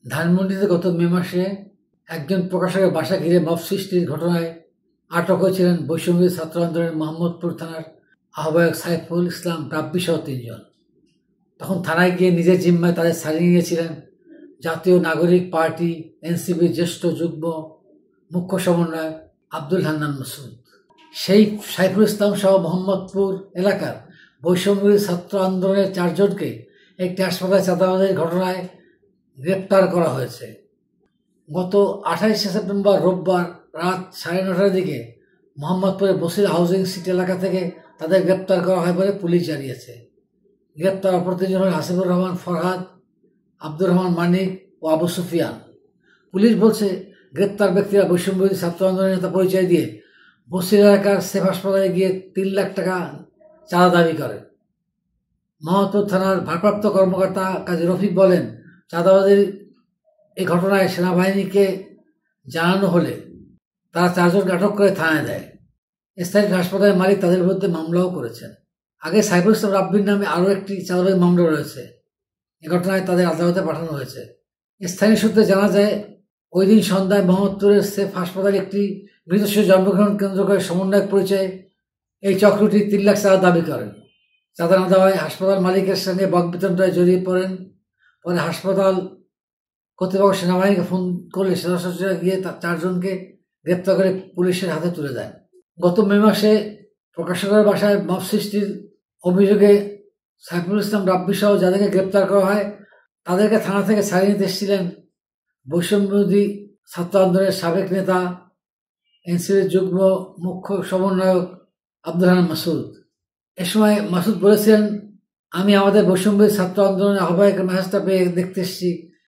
ধানমন্ডিতে গত মে মাসে একজন প্রকাশকের বাসা ঘিরে মব সৃষ্টির ঘটনায় আটক হয়েছিলেন বৈষম্যবিরোধী ছাত্র আন্দোলনের মোহাম্মদপুর থানার আহ্বায়ক সাইফুল ইসলাম রাব্বি সহ ৩ জন। তখন থানায় গিয়ে নিজের জিম্মায় তাদের ছাড়িয়ে নিয়েছিলেন জাতীয় নাগরিক পার্টি এনসিপির জ্যেষ্ঠ যুগ্ম মুখ্য সমন্বয়ক আব্দুল হান্নান মাসুদ। সেই সাইফুল ইসলাম সহ মোহাম্মদপুর এলাকার বৈষম্যবিরোধী ছাত্র আন্দোলনের 4 জনকে একটি হাসপাতালে চাঁদাবাজির ঘটনায় গ্রেপ্তার করা হয়েছে। গত 28শে সেপ্টেম্বর রোববার রাত 9:30টার দিকে মোহাম্মদপুরের বসির হাউজিং সিটি এলাকা থেকে তাদের গ্রেপ্তার করা হয় বলে পুলিশ জানিয়েছে। গ্রেপ্তার অপর 3 জন হলেন হাসিবুর রহমান ফরহাদ, আব্দুর রহমান মানিক ও আবু সুফিয়ান। পুলিশ বলছে, গ্রেপ্তার ব্যক্তিরা বৈষম্যবিরোধী ছাত্র আন্দোলনের নেতা পরিচয় দিয়ে বসির এলাকার সেফ হাসপাতালে গিয়ে 3 লাখ টাকা চাঁদা দাবি করে। মোহাম্মদপুর থানার ভারপ্রাপ্ত কর্মকর্তা কাজী রফিক বলেন, চাঁদাবাজির এই ঘটনায় সেনাবাহিনীকে জানানো হলে তারা 4 জনকে আটক করে থানায় দেয়। স্থানীয় হাসপাতালের মালিক তাদের বিরুদ্ধে মামলাও করেছেন। আগে সাইফুল ইসলাম রাব্বির নামে আরও একটি চাঁদাবাজির মামলা রয়েছে। এ ঘটনায় তাদের আদালতে পাঠানো হয়েছে। স্থানীয় সূত্রে জানা যায়, ওই দিন সন্ধ্যায় মোহাম্মদপুরের সেফ হাসপাতালে একটি মৃত শিশু জন্মগ্রহণ কেন্দ্র করে সমন্বয়ক পরিচয়ে এই চক্রটি 3 লাখ চাঁদা দাবি করেন। চাঁদা না দেওয়ায় হাসপাতাল মালিকের সঙ্গে বকবিতণ্ডায় জড়িয়ে পড়েন। পরে হাসপাতাল কর্তৃপক্ষ সেনাবাহিনীকে ফোন করলে সেনাসদস্যরা গিয়ে 4 জনকে গ্রেপ্তার করে পুলিশের হাতে তুলে দেন। গত মে মাসে প্রকাশকের বাসায় মব সৃষ্টির অভিযোগে সাইফুল ইসলাম রাব্বি সহ যাদেরকে গ্রেপ্তার করা হয় তাদেরকে থানা থেকে ছাড়িয়ে নিতে এসেছিলেন বৈষম্যবিরোধী ছাত্র আন্দোলনের সাবেক নেতা এনসিপির যুগ্ম মুখ্য সমন্বয়ক আব্দুল হান্নান মাসুদ। এ সময় মাসুদ বলেছিলেন, আমি আমাদের বৈষম্যবিরোধী ছাত্র আন্দোলনের আহ্বায়কের মেসেজটা পেয়ে দেখতে এসেছি,